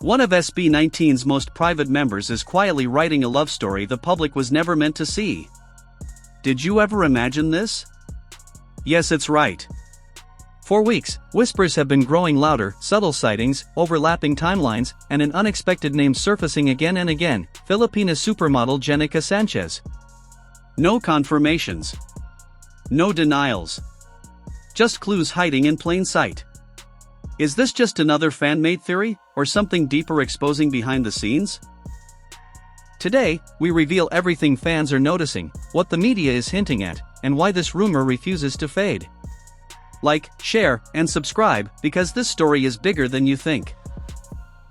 One of SB19’s most private members is quietly writing a love story the public was never meant to see. Did you ever imagine this? Yes, it's right. For weeks, whispers have been growing louder, subtle sightings, overlapping timelines, and an unexpected name surfacing again and again: Filipina supermodel Jennica Sanchez. No confirmations. No denials. Just clues hiding in plain sight. Is this just another fan-made theory, or something deeper exposing behind the scenes? Today, we reveal everything fans are noticing, what the media is hinting at, and why this rumor refuses to fade. Like, share, and subscribe, because this story is bigger than you think.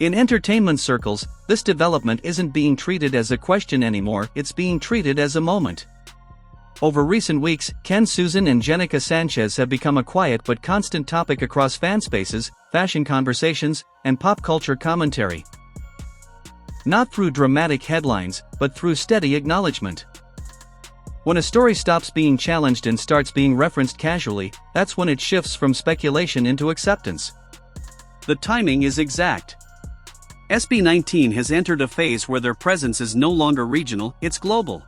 In entertainment circles, this development isn't being treated as a question anymore, it's being treated as a moment. Over recent weeks, Ken Suson and Jennica Sanchez have become a quiet but constant topic across fan spaces, fashion conversations, and pop culture commentary. Not through dramatic headlines, but through steady acknowledgement. When a story stops being challenged and starts being referenced casually, that's when it shifts from speculation into acceptance. The timing is exact. SB19 has entered a phase where their presence is no longer regional, it's global.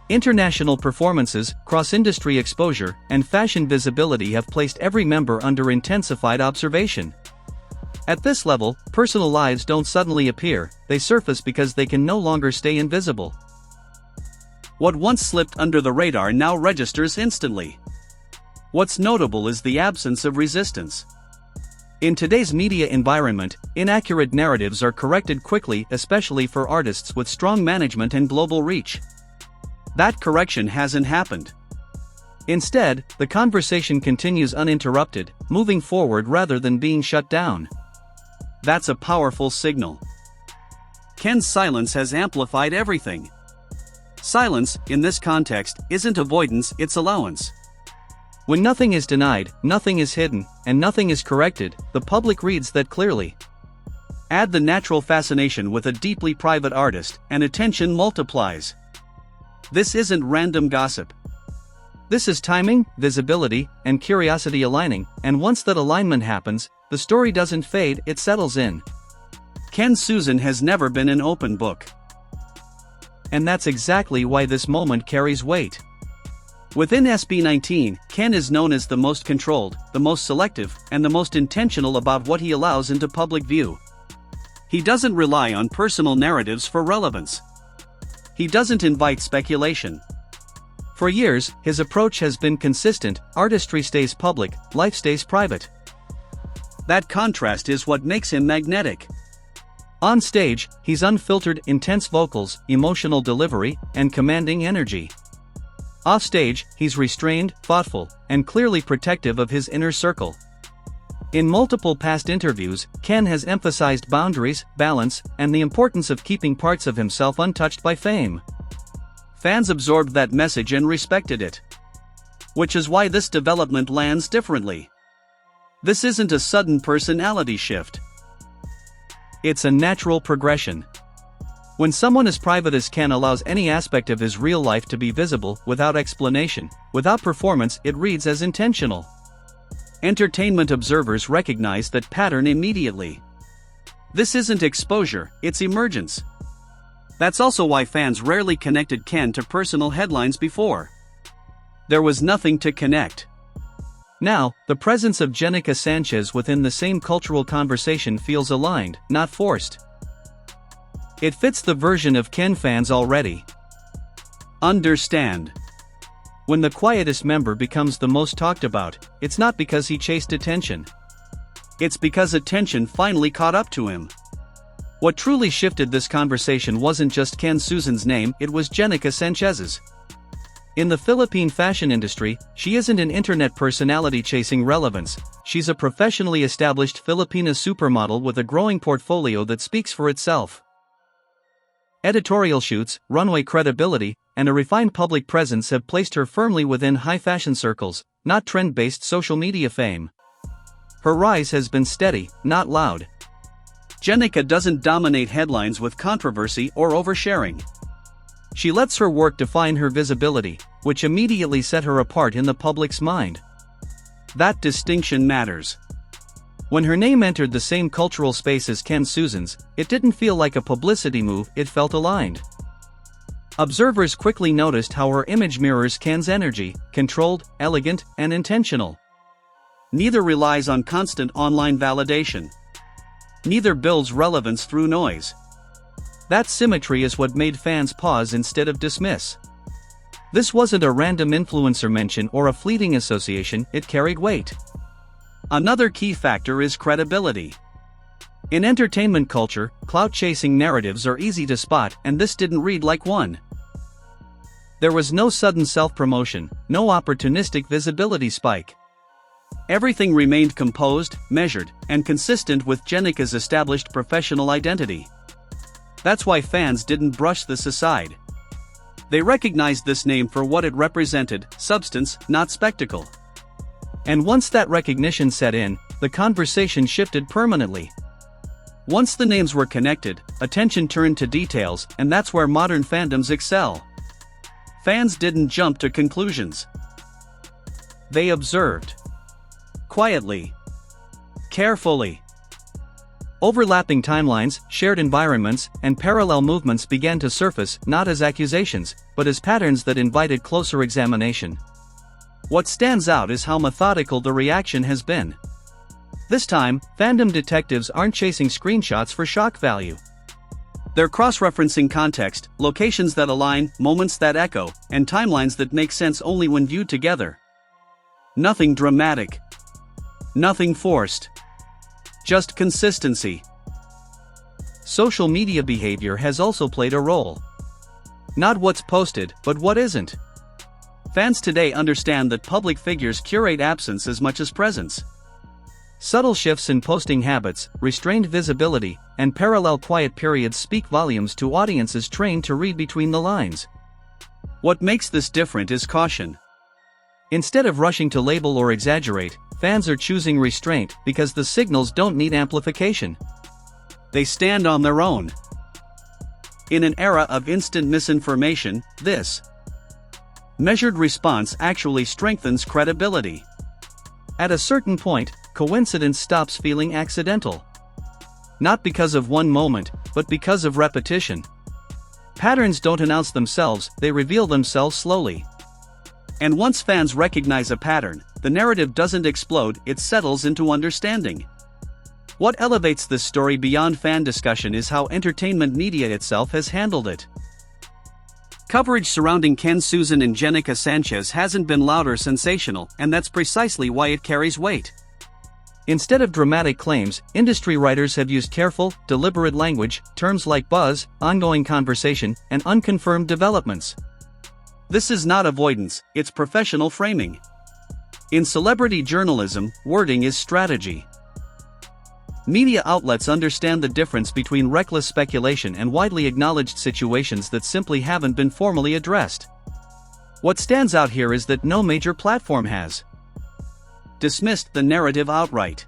International performances, cross-industry exposure, and fashion visibility have placed every member under intensified observation. At this level, personal lives don't suddenly appear, they surface because they can no longer stay invisible. What once slipped under the radar now registers instantly. What's notable is the absence of resistance. In today's media environment, inaccurate narratives are corrected quickly, especially for artists with strong management and global reach. That correction hasn't happened. Instead, the conversation continues uninterrupted, moving forward rather than being shut down. That's a powerful signal. Ken's silence has amplified everything. Silence, in this context, isn't avoidance, it's allowance. When nothing is denied, nothing is hidden, and nothing is corrected, the public reads that clearly. Add the natural fascination with a deeply private artist, and attention multiplies. This isn't random gossip. This is timing, visibility, and curiosity aligning, and once that alignment happens, the story doesn't fade, it settles in. Ken Suson has never been an open book. And that's exactly why this moment carries weight. Within SB19, Ken is known as the most controlled, the most selective, and the most intentional about what he allows into public view. He doesn't rely on personal narratives for relevance. He doesn't invite speculation. For years, his approach has been consistent: artistry stays public, life stays private. That contrast is what makes him magnetic. On stage, he's unfiltered, intense vocals, emotional delivery, and commanding energy. Off stage, he's restrained, thoughtful, and clearly protective of his inner circle. In multiple past interviews, Ken has emphasized boundaries, balance, and the importance of keeping parts of himself untouched by fame. Fans absorbed that message and respected it. Which is why this development lands differently. This isn't a sudden personality shift. It's a natural progression. When someone as private as Ken allows any aspect of his real life to be visible, without explanation, without performance, it reads as intentional. Entertainment observers recognize that pattern immediately. This isn't exposure, it's emergence. That's also why fans rarely connected Ken to personal headlines before. There was nothing to connect. Now, the presence of Jennica Sanchez within the same cultural conversation feels aligned, not forced. It fits the version of Ken fans already understand. When the quietest member becomes the most talked about, it's not because he chased attention. It's because attention finally caught up to him. What truly shifted this conversation wasn't just Ken Suson's name, it was Jennica Sanchez's. In the Philippine fashion industry, she isn't an internet personality chasing relevance, she's a professionally established Filipina supermodel with a growing portfolio that speaks for itself. Editorial shoots, runway credibility, and a refined public presence have placed her firmly within high fashion circles, not trend-based social media fame. Her rise has been steady, not loud. Jennica doesn't dominate headlines with controversy or oversharing. She lets her work define her visibility, which immediately set her apart in the public's mind. That distinction matters. When her name entered the same cultural space as Ken Suson's, it didn't feel like a publicity move, it felt aligned. Observers quickly noticed how her image mirrors Ken's energy, controlled, elegant, and intentional. Neither relies on constant online validation. Neither builds relevance through noise. That symmetry is what made fans pause instead of dismiss. This wasn't a random influencer mention or a fleeting association, it carried weight. Another key factor is credibility. In entertainment culture, clout-chasing narratives are easy to spot, and this didn't read like one. There was no sudden self-promotion, no opportunistic visibility spike. Everything remained composed, measured, and consistent with Jennica's established professional identity. That's why fans didn't brush this aside. They recognized this name for what it represented, substance, not spectacle. And once that recognition set in, the conversation shifted permanently. Once the names were connected, attention turned to details, and that's where modern fandoms excel. Fans didn't jump to conclusions. They observed. Quietly. Carefully. Overlapping timelines, shared environments, and parallel movements began to surface, not as accusations, but as patterns that invited closer examination. What stands out is how methodical the reaction has been. This time, fandom detectives aren't chasing screenshots for shock value. They're cross-referencing context, locations that align, moments that echo, and timelines that make sense only when viewed together. Nothing dramatic. Nothing forced. Just consistency. Social media behavior has also played a role. Not what's posted, but what isn't. Fans today understand that public figures curate absence as much as presence. Subtle shifts in posting habits, restrained visibility, and parallel quiet periods speak volumes to audiences trained to read between the lines. What makes this different is caution. Instead of rushing to label or exaggerate, fans are choosing restraint because the signals don't need amplification. They stand on their own. In an era of instant misinformation, this measured response actually strengthens credibility. At a certain point, coincidence stops feeling accidental. Not because of one moment, but because of repetition. Patterns don't announce themselves, they reveal themselves slowly. And once fans recognize a pattern, the narrative doesn't explode, it settles into understanding. What elevates this story beyond fan discussion is how entertainment media itself has handled it. Coverage surrounding Ken Suson and Jennica Sanchez hasn't been loud or sensational, and that's precisely why it carries weight. Instead of dramatic claims, industry writers have used careful, deliberate language, terms like buzz, ongoing conversation, and unconfirmed developments. This is not avoidance, it's professional framing. In celebrity journalism, wording is strategy. Media outlets understand the difference between reckless speculation and widely acknowledged situations that simply haven't been formally addressed. What stands out here is that no major platform has dismissed the narrative outright.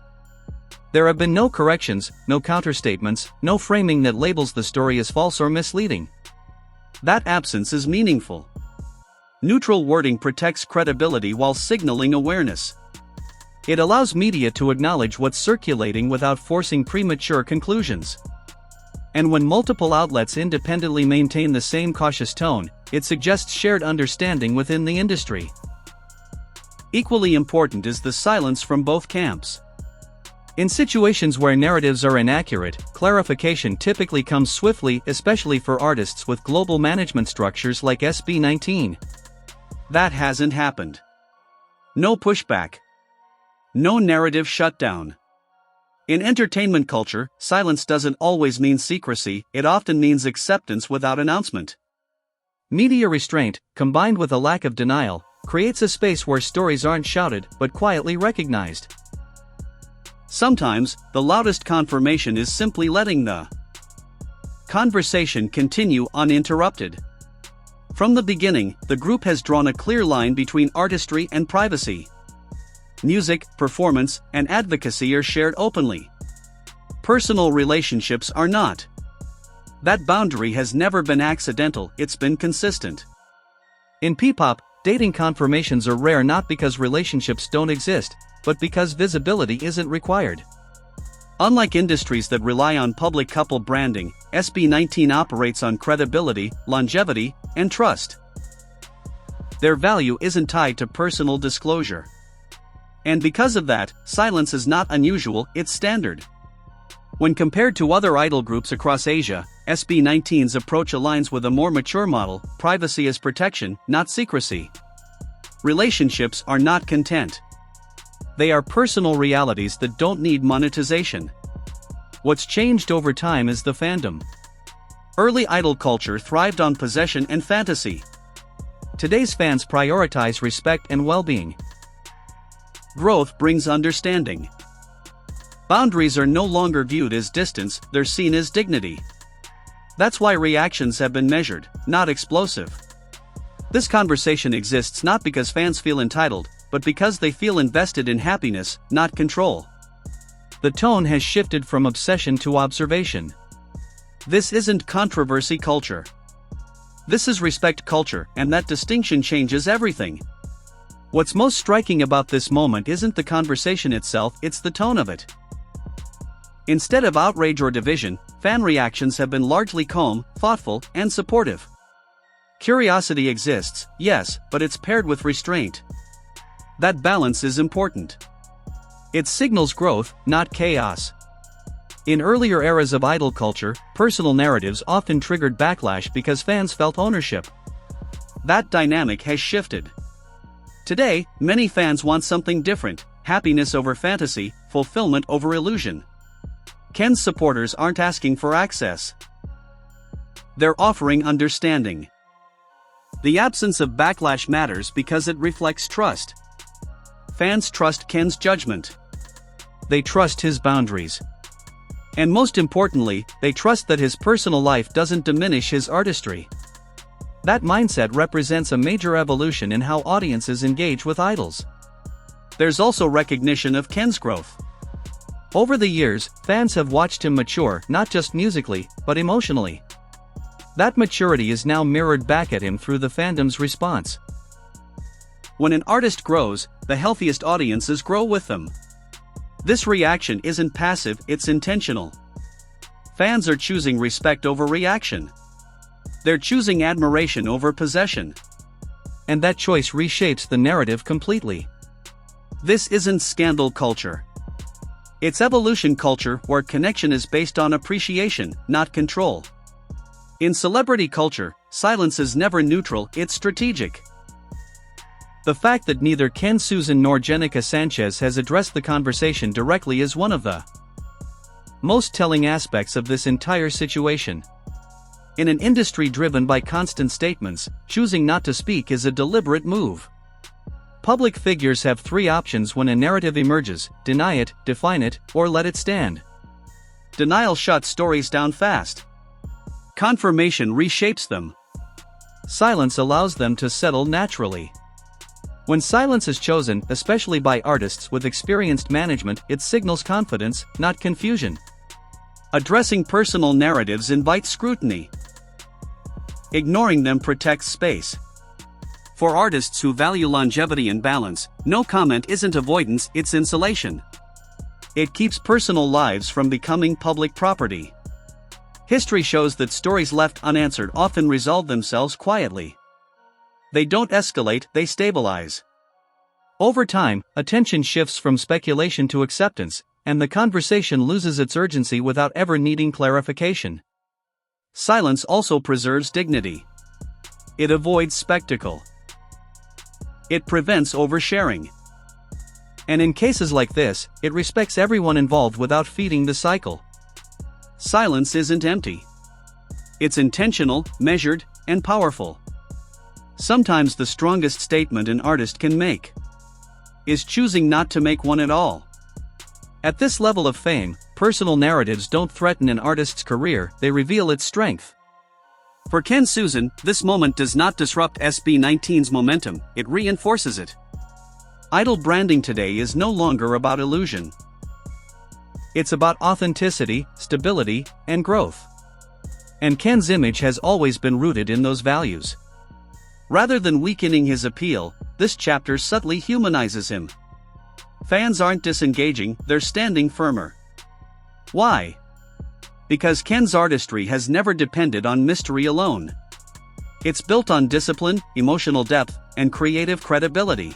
There have been no corrections, no counterstatements, no framing that labels the story as false or misleading. That absence is meaningful. Neutral wording protects credibility while signaling awareness. It allows media to acknowledge what's circulating without forcing premature conclusions. And when multiple outlets independently maintain the same cautious tone, it suggests shared understanding within the industry. Equally important is the silence from both camps. In situations where narratives are inaccurate, clarification typically comes swiftly, especially for artists with global management structures like SB19. That hasn't happened. No pushback. No narrative shutdown. In entertainment culture, silence doesn't always mean secrecy, it often means acceptance without announcement. Media restraint, combined with a lack of denial, creates a space where stories aren't shouted but quietly recognized. Sometimes, the loudest confirmation is simply letting the conversation continue uninterrupted. From the beginning, the group has drawn a clear line between artistry and privacy. Music, performance, and advocacy are shared openly. Personal relationships are not. That boundary has never been accidental, it's been consistent. In P-pop, dating confirmations are rare not because relationships don't exist, but because visibility isn't required. Unlike industries that rely on public couple branding, SB19 operates on credibility, longevity, and trust. Their value isn't tied to personal disclosure. And because of that, silence is not unusual, it's standard. When compared to other idol groups across Asia, SB19's approach aligns with a more mature model: privacy as protection, not secrecy. Relationships are not content. They are personal realities that don't need monetization. What's changed over time is the fandom. Early idol culture thrived on possession and fantasy. Today's fans prioritize respect and well-being. Growth brings understanding. Boundaries are no longer viewed as distance, they're seen as dignity. That's why reactions have been measured, not explosive. This conversation exists not because fans feel entitled, but because they feel invested in happiness, not control. The tone has shifted from obsession to observation. This isn't controversy culture. This is respect culture, and that distinction changes everything. What's most striking about this moment isn't the conversation itself, it's the tone of it. Instead of outrage or division, fan reactions have been largely calm, thoughtful, and supportive. Curiosity exists, yes, but it's paired with restraint. That balance is important. It signals growth, not chaos. In earlier eras of idol culture, personal narratives often triggered backlash because fans felt ownership. That dynamic has shifted. Today, many fans want something different: happiness over fantasy, fulfillment over illusion. Ken's supporters aren't asking for access. They're offering understanding. The absence of backlash matters because it reflects trust. Fans trust Ken's judgment. They trust his boundaries. And most importantly, they trust that his personal life doesn't diminish his artistry. That mindset represents a major evolution in how audiences engage with idols. There's also recognition of Ken's growth. Over the years, fans have watched him mature, not just musically, but emotionally. That maturity is now mirrored back at him through the fandom's response. When an artist grows, the healthiest audiences grow with them. This reaction isn't passive, it's intentional. Fans are choosing respect over reaction. They're choosing admiration over possession. And that choice reshapes the narrative completely. This isn't scandal culture. It's evolution culture, where connection is based on appreciation, not control. In celebrity culture, silence is never neutral, it's strategic. The fact that neither Ken Suson nor Jennica Sanchez has addressed the conversation directly is one of the most telling aspects of this entire situation. In an industry driven by constant statements, choosing not to speak is a deliberate move. Public figures have three options when a narrative emerges: deny it, define it, or let it stand. Denial shuts stories down fast. Confirmation reshapes them. Silence allows them to settle naturally. When silence is chosen, especially by artists with experienced management, it signals confidence, not confusion. Addressing personal narratives invites scrutiny. Ignoring them protects space. For artists who value longevity and balance, no comment isn't avoidance, it's insulation. It keeps personal lives from becoming public property. History shows that stories left unanswered often resolve themselves quietly. They don't escalate, they stabilize. Over time, attention shifts from speculation to acceptance, and the conversation loses its urgency without ever needing clarification. Silence also preserves dignity. It avoids spectacle. It prevents oversharing. And in cases like this, it respects everyone involved without feeding the cycle. Silence isn't empty. It's intentional, measured, and powerful. Sometimes the strongest statement an artist can make is choosing not to make one at all. At this level of fame, personal narratives don't threaten an artist's career, they reveal its strength. For Ken Suson, this moment does not disrupt SB19's momentum, it reinforces it. Idol branding today is no longer about illusion. It's about authenticity, stability, and growth. And Ken's image has always been rooted in those values. Rather than weakening his appeal, this chapter subtly humanizes him. Fans aren't disengaging, they're standing firmer. Why? Because Ken's artistry has never depended on mystery alone. It's built on discipline, emotional depth, and creative credibility.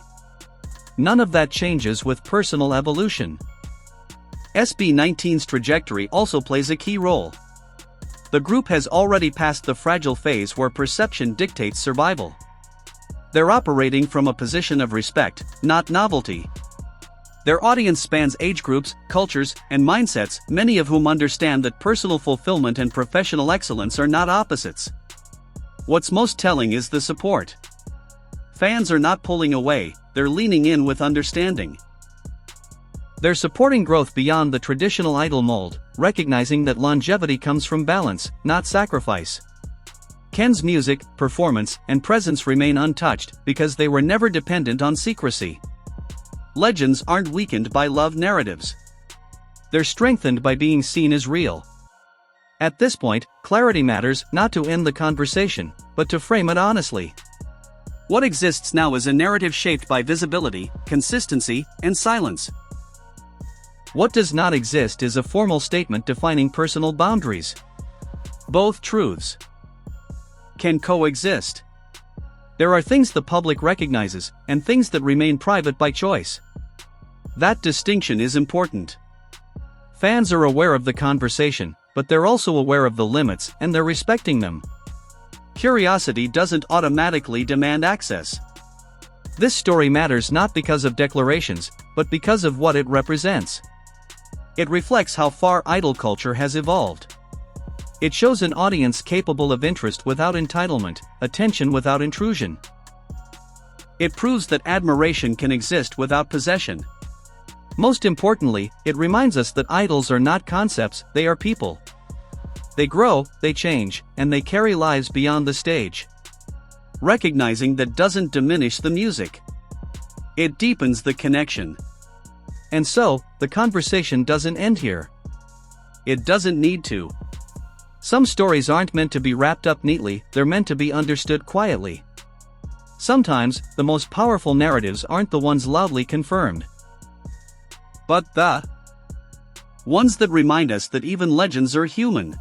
None of that changes with personal evolution. SB19’s trajectory also plays a key role. The group has already passed the fragile phase where perception dictates survival. They're operating from a position of respect, not novelty. Their audience spans age groups, cultures, and mindsets, many of whom understand that personal fulfillment and professional excellence are not opposites. What's most telling is the support. Fans are not pulling away, they're leaning in with understanding. They're supporting growth beyond the traditional idol mold, recognizing that longevity comes from balance, not sacrifice. Ken's music, performance, and presence remain untouched because they were never dependent on secrecy. Legends aren't weakened by love narratives. They're strengthened by being seen as real. At this point, clarity matters, not to end the conversation, but to frame it honestly. What exists now is a narrative shaped by visibility, consistency, and silence. What does not exist is a formal statement defining personal boundaries. Both truths can coexist. There are things the public recognizes, and things that remain private by choice. That distinction is important. Fans are aware of the conversation, but they're also aware of the limits, and they're respecting them. Curiosity doesn't automatically demand access. This story matters not because of declarations, but because of what it represents. It reflects how far idol culture has evolved. It shows an audience capable of interest without entitlement, attention without intrusion. It proves that admiration can exist without possession. Most importantly, it reminds us that idols are not concepts, they are people. They grow, they change, and they carry lives beyond the stage. Recognizing that doesn't diminish the music. It deepens the connection. And so, the conversation doesn't end here. It doesn't need to. Some stories aren't meant to be wrapped up neatly, they're meant to be understood quietly. Sometimes, the most powerful narratives aren't the ones loudly confirmed, but the ones that remind us that even legends are human.